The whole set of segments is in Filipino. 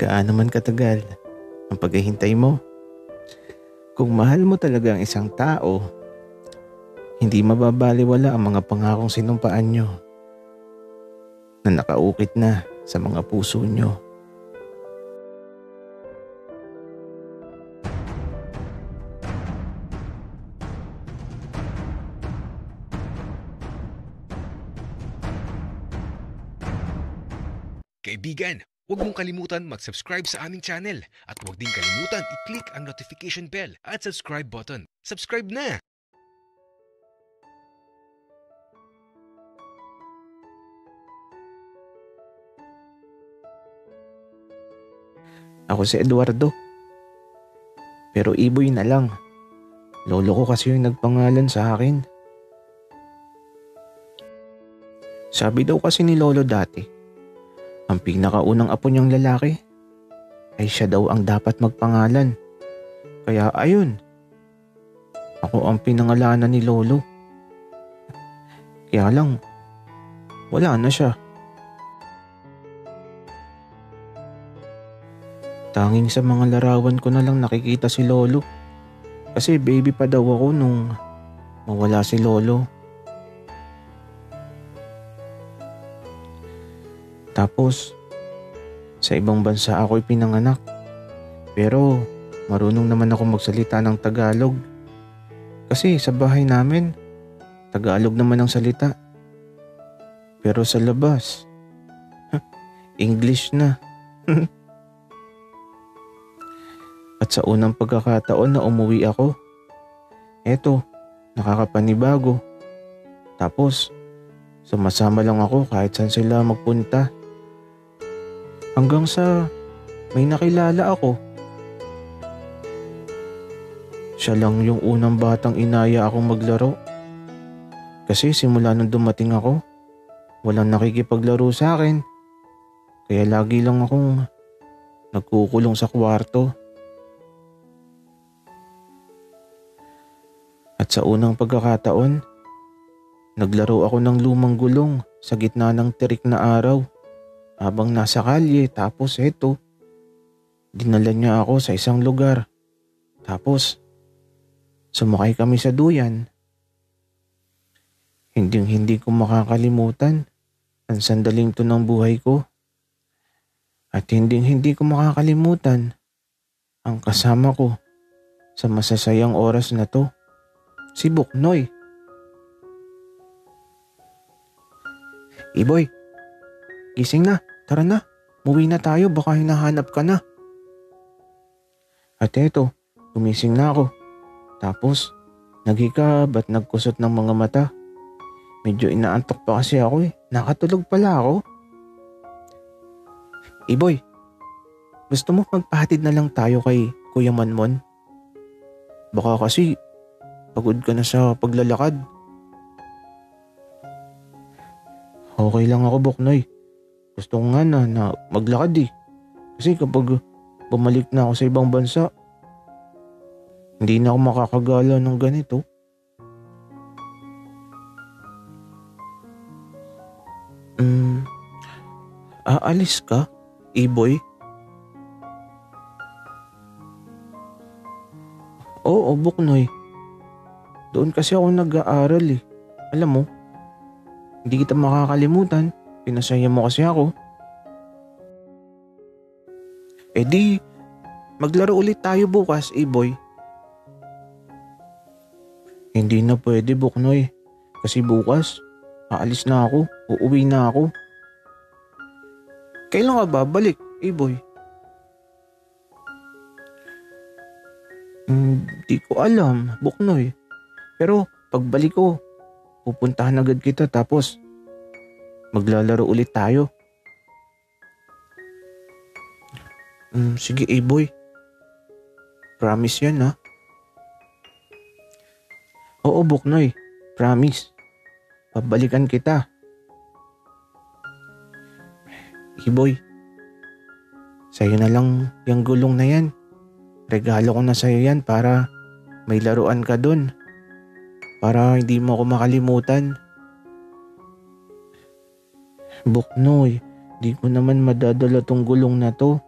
Gaano man katagal ang paghihintay mo? Kung mahal mo talaga ang isang tao, hindi mababaliwala ang mga pangakong sinumpaan nyo na nakaukit na sa mga puso nyo. Kaibigan, huwag mong kalimutan mag-subscribe sa aming channel at huwag din kalimutan i-click ang notification bell at subscribe button. Subscribe na! Ako si Eduardo. Pero Iboy na lang. Lolo ko kasi yung nagpangalan sa akin. Sabi daw kasi ni Lolo dati, ang pinakaunang apo niyang lalaki ay siya daw ang dapat magpangalan. Kaya ayun, ako ang pinangalanan ni Lolo. Kaya lang, wala na siya. Tanging sa mga larawan ko na lang nakikita si Lolo. Kasi baby pa daw ako nung mawala si Lolo. Tapos, sa ibang bansa ako'y pinanganak. Pero marunong naman ako magsalita ng Tagalog. Kasi sa bahay namin, Tagalog naman ang salita. Pero sa labas, English na. At sa unang pagkakataon na umuwi ako, eto, nakakapanibago. Tapos, sumasama lang ako kahit saan sila magpunta. Hanggang sa may nakilala ako. Siya lang yung unang batang inaya akong maglaro. Kasi simula nung dumating ako, walang nakikipaglaro sa akin. Kaya lagi lang akong nagkukulong sa kwarto. At sa unang pagkakataon, naglaro ako ng lumang gulong sa gitna ng tirik na araw habang nasa kalye. Tapos eto, dinala niya ako sa isang lugar. Tapos, sumakay kami sa duyan. Hindi ko makakalimutan ang sandaling to ng buhay ko. At hindi ko makakalimutan ang kasama ko sa masasayang oras na to. Si Buknoy. Iboy, gising na. Tara na. Muwi na tayo. Baka hinahanap ka na. At eto, gumising na ako. Tapos, naghikab at nagkusot ng mga mata. Medyo inaantok pa kasi ako eh. Nakatulog pala ako. Iboy, gusto mo magpahatid na lang tayo kay Kuya Manmon? Baka kasi pagod ka na sa paglalakad. Okay lang ako, Buknoy. Gusto ko nga na maglakad eh. Kasi kapag bumalik na ako sa ibang bansa, hindi na ako makakagala ng ganito. Aalis ka, Iboy? Oo, Buknoy. Doon kasi ako nag-aaral eh. Alam mo, hindi kita makakalimutan. Pinasaya mo kasi ako. Eh di, maglaro ulit tayo bukas, Iboy. Hindi na pwede, Buknoy. Kasi bukas, aalis na ako. Uuwi na ako. Kailan ka babalik, Iboy? Hindi ko alam, Buknoy. Pero pagbalik ko, pupuntahan agad kita tapos maglalaro ulit tayo. Sige, Iboy. Promise yan ha. Oo, Buknoy. Promise. Pabalikan kita. Iboy, sa'yo na lang yung gulong na yan. Regalo ko na sa'yo yan para may laruan ka dun. Para hindi mo ako makalimutan. Buknoy, di ko naman madadala tong gulong na to.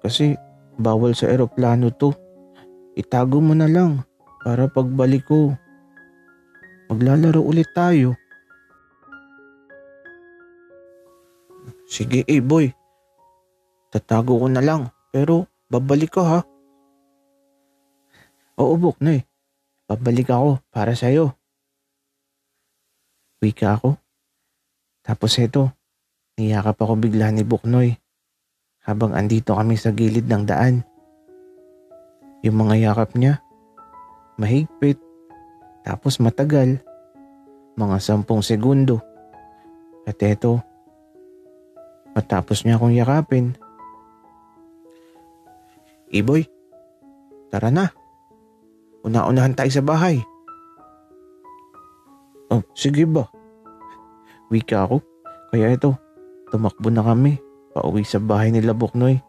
Kasi bawal sa eroplano to. Itago mo na lang para pagbalik ko, maglalaro ulit tayo. Sige boy, tatago ko na lang pero babalik ko ha. Oo Buknoy, babalik ako para sa'yo. Wika ako. Tapos eto, niyakap ako bigla ni Buknoy habang andito kami sa gilid ng daan. Yung mga yakap niya, mahigpit, tapos matagal, mga 10 segundo. At eto, matapos niya akong yakapin. Boy, tara na. Una-unahan tayo sa bahay. Oh, sige ba? Wika ako. Kaya ito, tumakbo na kami pauwi sa bahay nila Buknoy.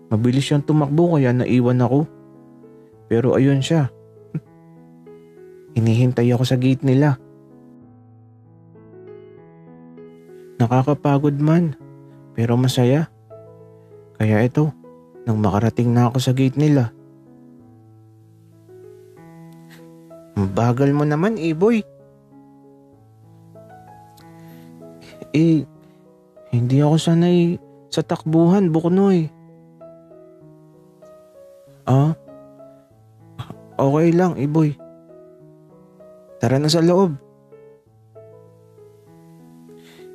Mabilis siyang tumakbo kaya naiwan ako. Pero ayun siya. Hinihintay ako sa gate nila. Nakakapagod man, pero masaya. Kaya ito, nang makarating na ako sa gate nila. Ang bagal mo naman boy. Hindi ako sanay sa takbuhan Buknoy. Okay lang boy. Tara na sa loob.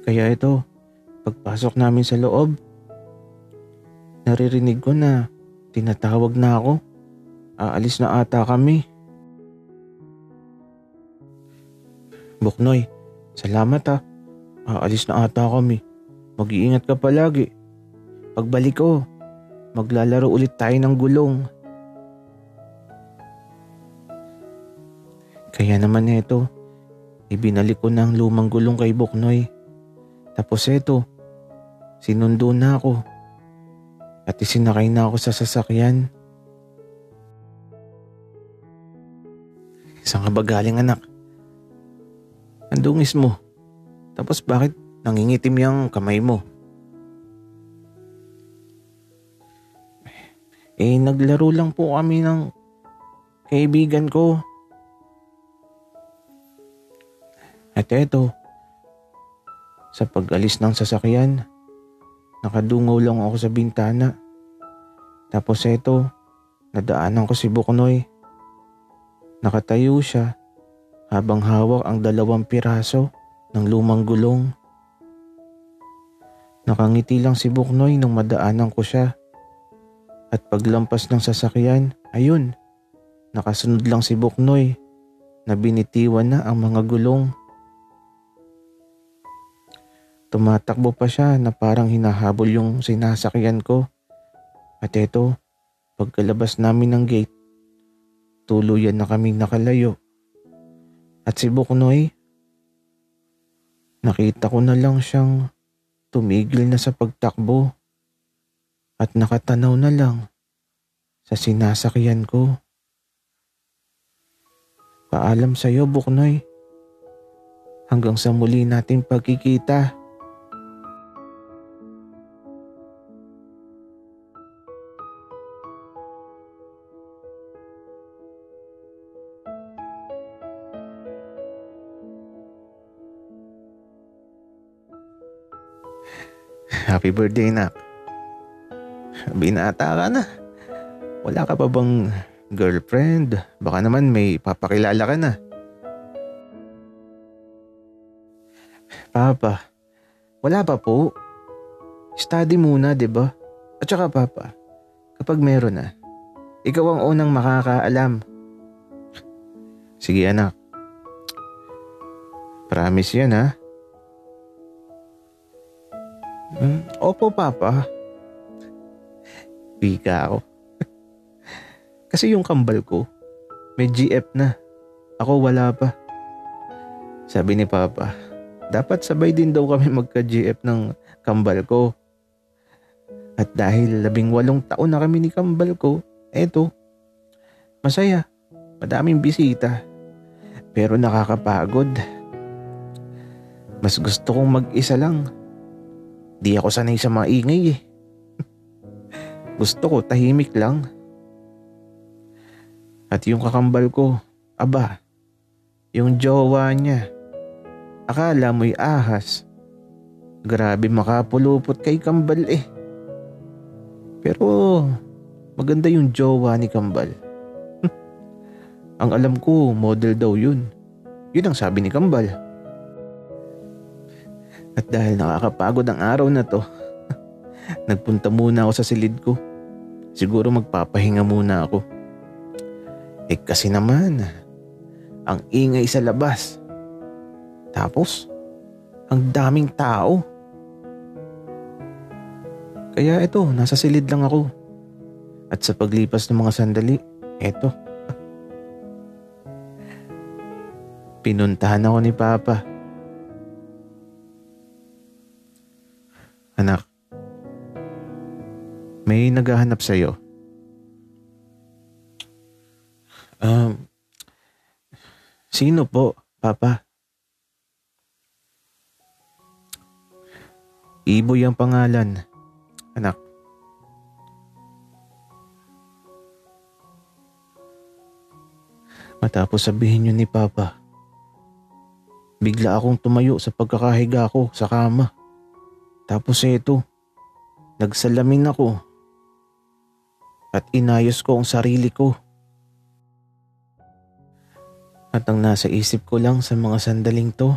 Kaya ito, pagpasok namin sa loob, naririnig ko na tinatawag na ako. Aalis na ata kami. Buknoy, salamat ha. Aalis na ata kami. Mag-iingat ka palagi. Pagbalik ko, maglalaro ulit tayo ng gulong. Kaya naman ito, ibinalik ko ng lumang gulong kay Buknoy. Tapos ito, sinundo na ako at isinakay na ako sa sasakyan. Saan ka ba galing anak? Ang dungis mo. Tapos bakit nangingitim yung kamay mo? Naglaro lang po kami ng kaibigan ko. At eto, sa pag-alis ng sasakyan, nakadungaw lang ako sa bintana. Tapos eto, nadaanan ko si Buknoy. Nakatayo siya habang hawak ang 2 piraso ng lumang gulong. Nakangiti lang si Buknoy nung madaanan ko siya. At paglampas ng sasakyan, ayun, nakasunod lang si Buknoy na binitiwan na ang mga gulong. Tumatakbo pa siya na parang hinahabol yung sinasakyan ko. At eto, pagkalabas namin ng gate, tuluyan na kaming nakalayo. At si Buknoy, nakita ko na lang siyang tumigil na sa pagtakbo at nakatanaw na lang sa sinasakyan ko. Paalam sa'yo Buknoy. Hanggang sa muli nating pagkikita. Happy birthday, nak. Binata ka na. Wala ka pa bang girlfriend? Baka naman may papakilala ka na. Papa, wala pa po. Study muna, 'di ba? At saka Papa, kapag meron na, ikaw ang unang makakaalam. Sige anak. Promise yan ha? Opo Papa. Wika ako. Kasi yung kambal ko, may GF na. Ako wala pa. Sabi ni Papa, dapat sabay din daw kami magka-GF ng kambal ko. At dahil 18 taon na kami ni kambal ko, eto, masaya, madaming bisita. Pero nakakapagod. Mas gusto kong mag-isa lang. Di ako sanay sa maingay eh. Gusto ko tahimik lang. At yung kakambal ko, aba, yung jowa niya. Akala mo'y ahas. Grabe makapulupot kay Kambal eh. Pero maganda yung jowa ni Kambal. Ang alam ko, model daw yun. Yun ang sabi ni Kambal. At dahil nakakapagod ang araw na to, nagpunta muna ako sa silid ko. Siguro magpapahinga muna ako. Eh kasi naman, ang ingay sa labas. Tapos, ang daming tao. Kaya eto, nasa silid lang ako. At sa paglipas ng mga sandali, eto. Pinuntahan ako ni Papa. Anak, may naghahanap sa'yo. Sino po, Papa? Iboy ang pangalan, anak. Matapos sabihin yun ni Papa, bigla akong tumayo sa pagkakahiga ko sa kama. Tapos eto, nagsalamin ako at inayos ko ang sarili ko. At ang nasa isip ko lang sa mga sandaling to,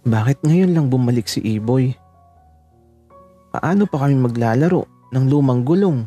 bakit ngayon lang bumalik si Iboy? Paano pa kami maglalaro ng lumang gulong?